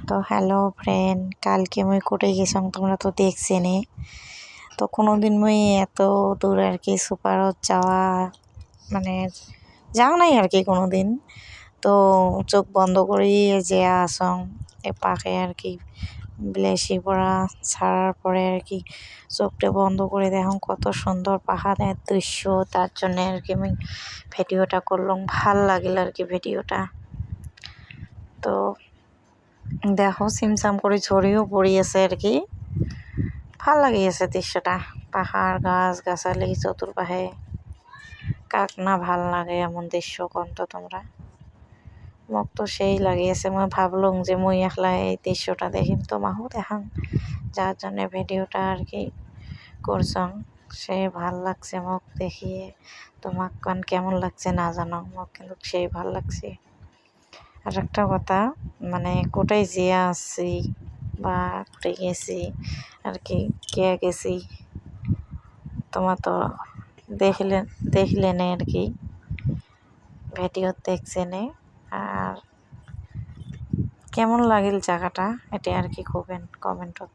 তো hello friend, কালকে মুই কোটে গেছিলাম তোমরা তো দেখছেনি। তো কোনোদিন মুই এত দূর আর কি সুপারত যাওয়া মানে যাও নাই আর কি কোনোদিন। তো চোখ বন্ধ করেই যে আসং এ পাখে আর কি বিলেসি পড়া ছাড়ার পরে আর কি চোখটা বন্ধ করে দেখুন কত সুন্দর পাহাড়ের দৃশ্য। তার জন্য আর কি আমি ভিডিওটা করলাম, ভাল লাগিল আর কি ভিডিওটা। তো দেখো সিমসাম করে ঝরিও পড়িয়েছে আর কি, ভাল লাগিয়েছে দৃশ্যটা। পাহাড় গাছ গাছালি চতুর্পাশে, কাক না ভাল লাগে এমন দৃশ্য কন্ত তোমরা। মোক তো সেই লাগিয়েছে, মই ভাবলাম যে মুই একলা এই দৃশ্যটা দেখিম, তোমাকেও দেখাম, যার জন্য ভিডিওটা আর কি করছং। সে ভাল লাগছে মোক দেখিয়ে, তোমাক কান কেমন লাগছে না জানো, মোক কিন্তু সেই ভাল লাগছে। আর একটা কথা, মানে কোথায় যেয়ে আসছি বা কোথায় গেছি আর কি, কে গেছি তোমার তো দেখলে নে আর কি, ভিডিও দেখছে নে। আর কেমন লাগিল জায়গাটা এটা আর কি কমেন্টত।